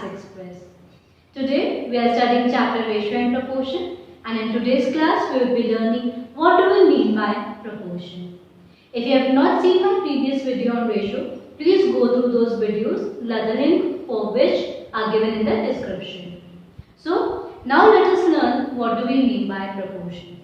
Maths Express. Today we are studying chapter Ratio and Proportion, and in today's class we will be learning what do we mean by proportion. If you have not seen my previous video on ratio, please go through those videos, the link for which are given in the description. So now let us learn what do we mean by proportion.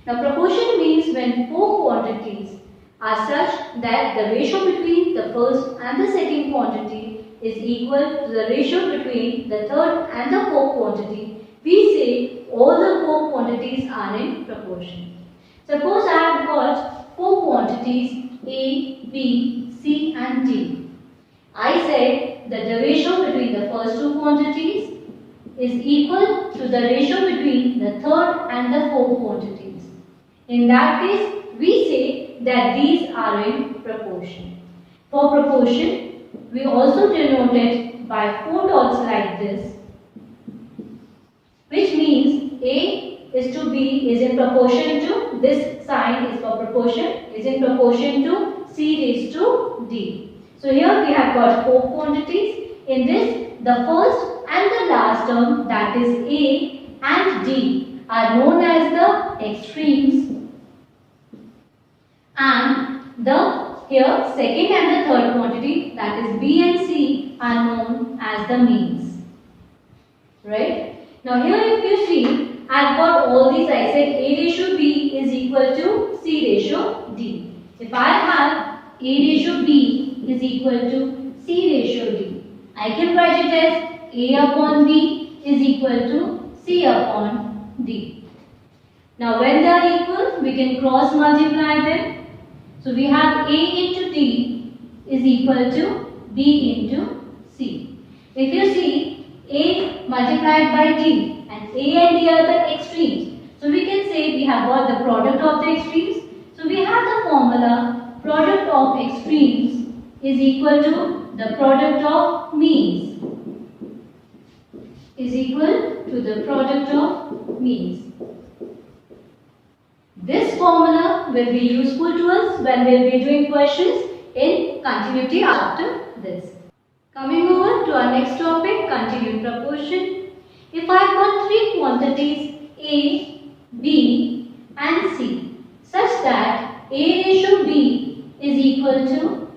Now proportion means when four quantities are such that the ratio between the first and the second quantity is equal to the ratio between the third and the fourth quantity. We say all the four quantities are in proportion. Suppose I have got four quantities A, B, C and D. I said that the ratio between the first two quantities is equal to the ratio between the third and the fourth quantities. In that case, we say that these are in proportion. For proportion, we also denote it by four dots like this, which means A is to B is in proportion to, this sign is for proportion, is in proportion to C raised to D. So here we have got four quantities. In this, the first and the last term, that is A and D, are known as the extremes, and the here second and the third quantity, that is B and C, are known as the means. Right? Now here if you see, I have got all these. I said A ratio B is equal to C ratio D. If I have A ratio B is equal to C ratio D, I can write it as A upon B is equal to C upon D. Now when they are equal, we can cross multiply them. So we have A into D is equal to B into C. If you see, A multiplied by D, and A and D are the extremes. So we can say we have got the product of the extremes. So we have the formula product of extremes is equal to the product of means, is equal to the product of means. This formula will be useful to us when we will be doing questions in continuity after this. Coming over to our next topic, continued proportion. If I have got three quantities A, B and C such that A ratio B is equal to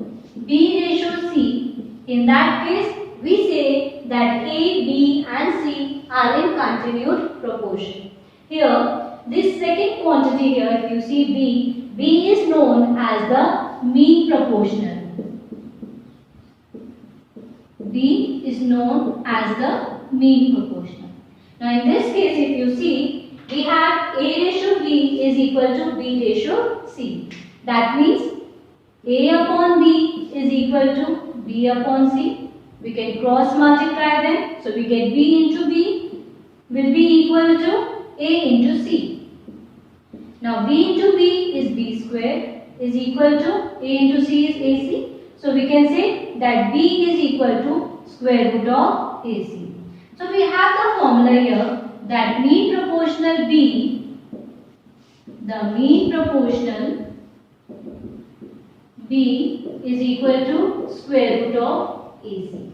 B ratio C, in that case we say that A, B and C are in continued proportion. Here, this second quantity here, if you see B is known as the mean proportional. B is known as the mean proportional. Now in this case, if you see, we have A ratio B is equal to B ratio C. That means A upon B is equal to B upon C. We can cross multiply them. So we get B into B will be equal to A into C. Now B into B is B square is equal to A into C is AC. So we can say that B is equal to square root of AC. So we have the formula here that mean proportional B, the mean proportional B is equal to square root of AC.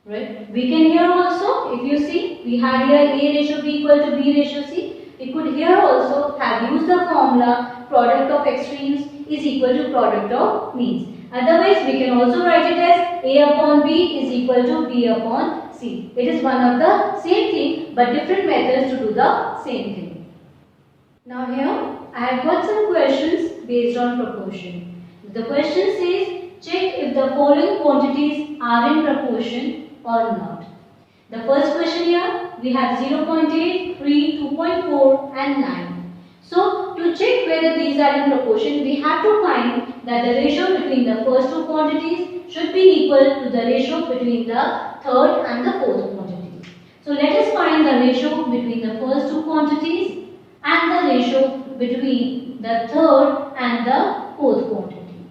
Right? We can here also, if you see, we had here A ratio B equal to B ratio C. We could here also have used the formula product of extremes is equal to product of means. Otherwise, we can also write it as A upon B is equal to B upon C. It is one of the same thing but different methods to do the same thing. Now here, I have got some questions based on proportion. The question says, check if the following quantities are in proportion or not. The first question here, we have 0.8, 3, 2.4 and 9. So, to check whether these are in proportion, we have to find that the ratio between the first two quantities should be equal to the ratio between the third and the fourth quantity. So, let us find the ratio between the first two quantities and the ratio between the third and the fourth quantity.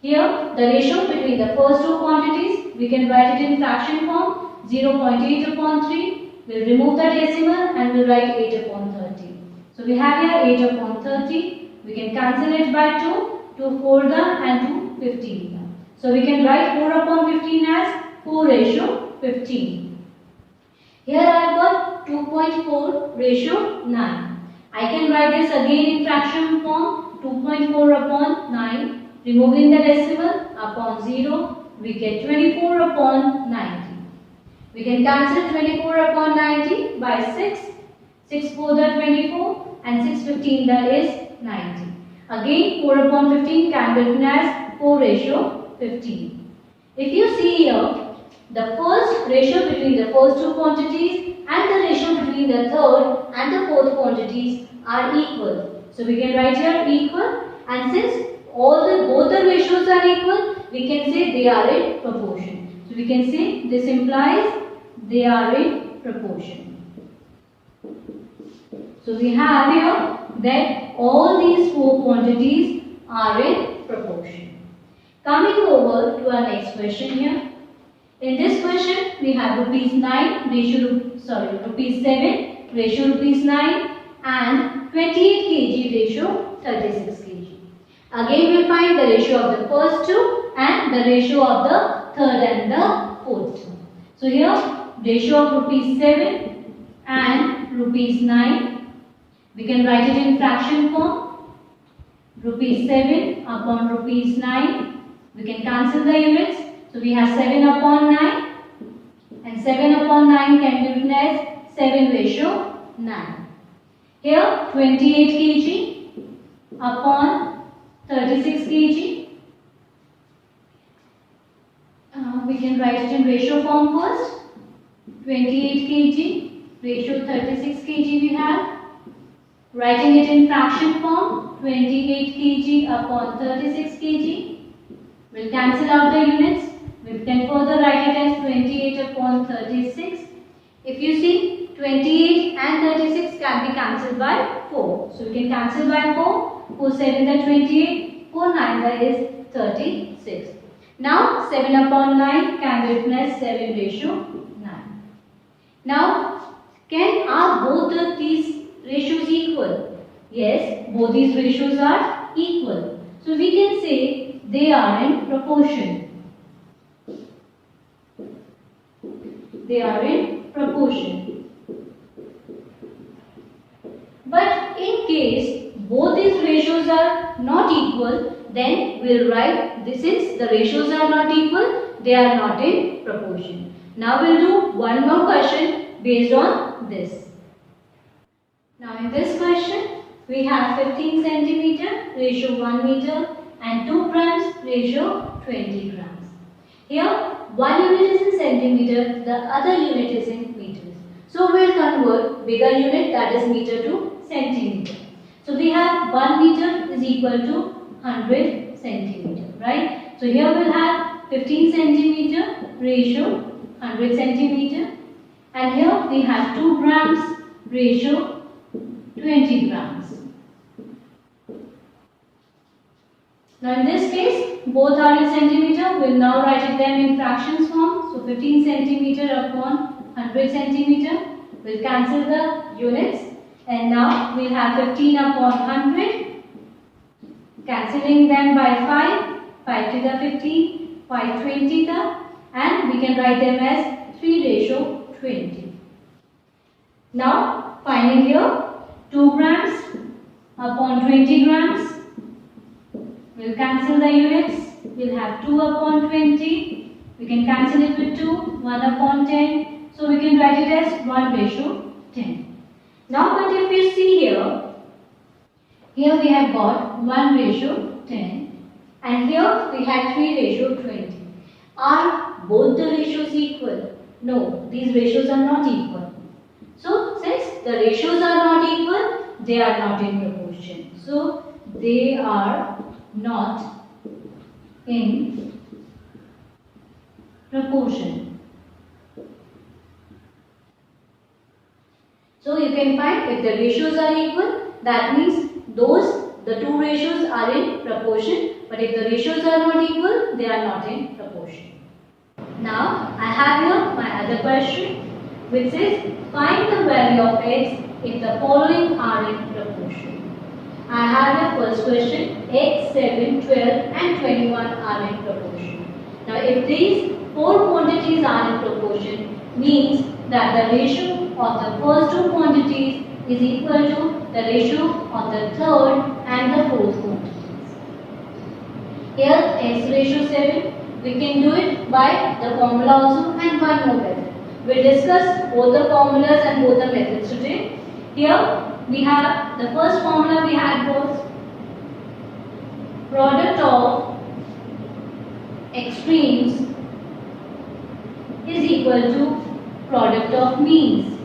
Here, the ratio between the first two quantities, we can write it in fraction form. 0.8 upon 3, we'll remove the decimal and we'll write 8 upon 30. So we have here 8 upon 30, we can cancel it by 2, 2 4 and 2 15. So we can write 4 upon 15 as 4 ratio 15. Here I have got 2.4 ratio 9. I can write this again in fraction form. 2.4 upon 9. Removing the decimal upon 0. We get 24 upon 90. We can cancel 24 upon 90 by 6. 6 4 the 24 and 6 15 that is 90. Again 4 upon 15 can be written as 4 ratio 15. If you see here, the first ratio between the first two quantities and the ratio between the third and the fourth quantities are equal. So we can write here equal, and since both the ratios are equal, we can say they are in proportion. So we can say this implies they are in proportion. So we have here that all these four quantities are in proportion. Coming over to our next question here. In this question, we have rupees 7 ratio rupees 9 and 28 kg ratio 36 kg. Again, we will find the ratio of the first two and the ratio of the third and the fourth two. So here, ratio of rupees 7 and rupees 9. We can write it in fraction form. Rupees 7 upon rupees 9. We can cancel the units. So we have 7 upon 9 and 7 upon 9 can be written as 7 ratio 9. Here 28 kg upon 36 kg. We can write it in ratio form first. 28 kg ratio 36 kg we have. Writing it in fraction form, 28 kg upon 36 kg. We'll cancel out the units. We can further write it as 28 upon 36. If you see, 28 and 36 can be cancelled by 4. So we can cancel by 4. 4 7 that 28. 4 9 that is 36. Now 7 upon 9 can be written as 7 ratio 9. Now, are both these ratios equal? Yes, both these ratios are equal. So we can say they are in proportion. They are in proportion. But in case both these ratios are not equal, then we'll write this is the ratios are not equal, they are not in proportion. Now we'll do one more question based on this. Now in this question, we have 15 centimeter ratio 1 meter and 2 grams ratio 20 grams. Here, one unit is in centimeter, the other unit is in meters. So we'll convert bigger unit, that is meter, to centimeter. So we have 1 meter is equal to 100 centimeter, right? So here we'll have 15 centimeter ratio 100 centimeter, and here we have 2 grams ratio 20 grams. Now in this case, both are in centimeter. We'll now write them in fractions form. So 15 centimeter upon 100 centimeter. We'll cancel the units. And now we'll have 15 upon 100. Cancelling them by 5. 5 to the 15. 5 20 the. And we can write them as 3 ratio 20. Now finding here 2 grams upon 20 grams. We'll cancel the units. We'll have 2 upon 20. We can cancel it with 2. 1 upon 10. So we can write it as 1 ratio 10. Now but if we see here we have got 1 ratio 10. And here we had 3 ratio 20. Are both the ratios equal? No, these ratios are not equal. So since the ratios are not equal, they are not in proportion. So they are not in proportion. So you can find if the ratios are equal, that means the two ratios are in proportion, but if the ratios are not equal, they are not in proportion. Now I have here my other question, which says find the value of x if the following are in proportion. I have the first question, x, 7, 12 and 21 are in proportion. Now if these four quantities are in proportion, means that the ratio of the first two quantities is equal to the ratio of the third and the fourth quantities. Here x ratio 7, we can do it by the formula also and one more method. We'll discuss both the formulas and both the methods today. Here we have the first formula we had was product of extremes is equal to product of means.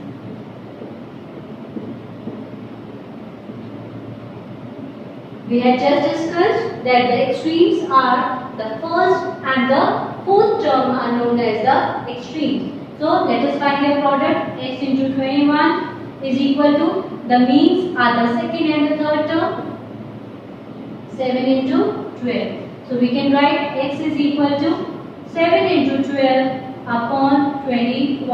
We had just discussed that the extremes are the first and the fourth term are known as the extremes. So let us find the product. X into 21 is equal to the means are the second and the third term. 7 into 12. So we can write x is equal to 7 into 12 upon 21.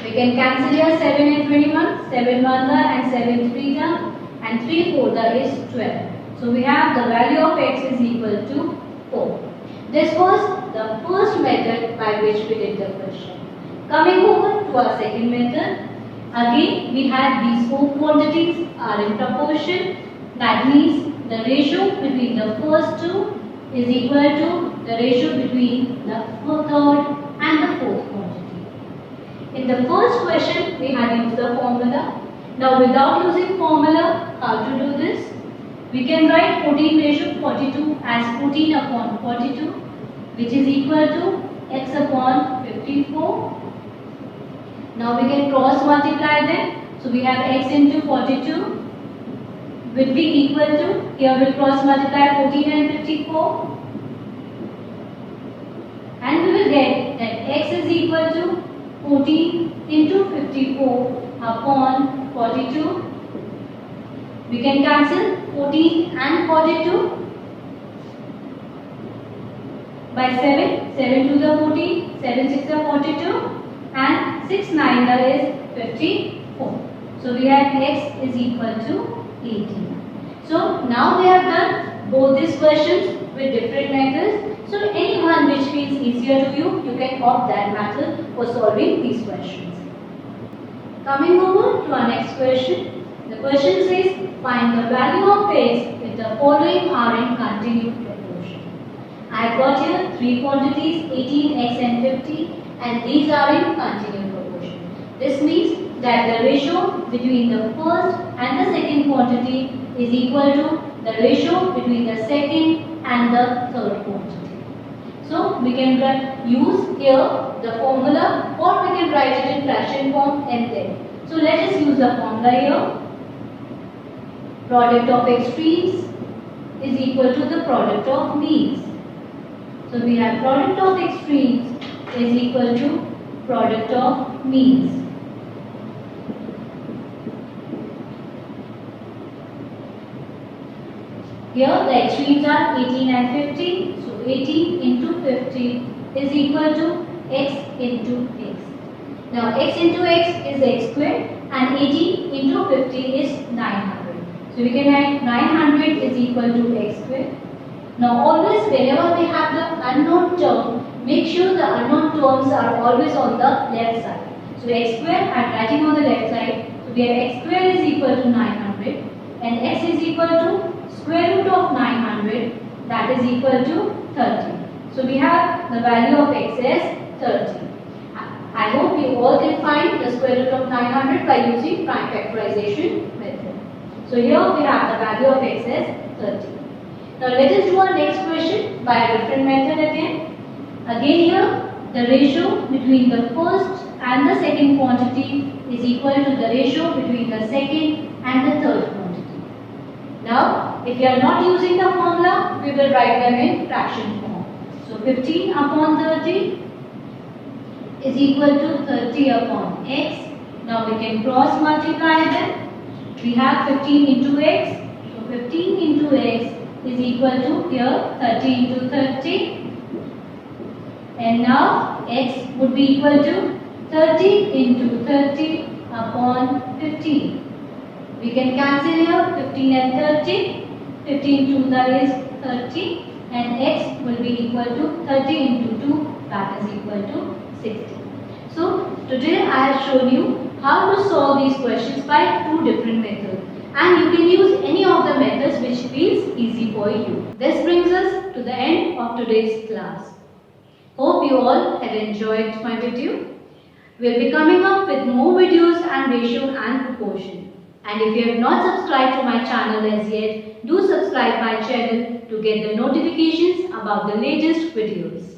We can cancel here 7 and 21. 7 1 and 7 3 and 3 4 is 12. So we have the value of x is equal to 4. This was the first method by which we did the question. Coming over to our second method. Again we had these four quantities are in proportion. That means the ratio between the first two is equal to the ratio between the third and the fourth quantity. In the first question we had used the formula. Now without using formula, how to do this? We can write 14 ratio 42 as 14 upon 42, which is equal to x upon 54. Now we can cross multiply them. So we have x into 42 will be equal to, here we'll cross multiply 14 and 54. And we will get that x is equal to 14 into 54 upon 42. We can cancel 14 and 42 by 7. 7 to the 14, 7 6 are 42 and 6 9 is 54. So we have x is equal to 18. So now we have done both these questions with different methods. So any one which feels easier to you, you can opt that method for solving these questions. Coming over to our next question. The question says find the value of x if the following are in continued proportion. I have got here three quantities 18, x and 50 and these are in continued proportion. This means that the ratio between the first and the second quantity is equal to the ratio between the second and the third quantity. So we can use here the formula or we can write it in fraction form and then. So let us use the formula here. Product of extremes is equal to the product of means. So we have product of extremes is equal to product of means. Here the extremes are 18 and 50. So 18 into 50 is equal to x into x. Now x into x is x squared and 18 into 50 is 900. So we can write 900 is equal to x squared. Now always whenever we have the unknown term, make sure the unknown terms are always on the left side. So x squared I am writing on the left side. So we have x squared is equal to 900 and x is equal to square root of 900, that is equal to 30. So we have the value of x as 30. I hope you all can find the square root of 900 by using prime factorization method. So here we have the value of x as 30. Now let us do our next question by a different method again. Again here the ratio between the first and the second quantity is equal to the ratio between the second and the third quantity. Now, if you are not using the formula, we will write them in fraction form. So 15 upon 30 is equal to 30 upon x. Now we can cross multiply them. We have 15 into x. So 15 into x is equal to here 30 into 30. And now x would be equal to 30 into 30 upon 15. We can cancel here 15 and 30. 15 to the is 30 and x will be equal to 30 into 2, that is equal to 60. So today I have shown you how to solve these questions by two different methods, and you can use any of the methods which feels easy for you. This brings us to the end of today's class. Hope you all have enjoyed my video. We'll be coming up with more videos on ratio and proportion. And if you have not subscribed to my channel as yet, do subscribe my channel to get the notifications about the latest videos.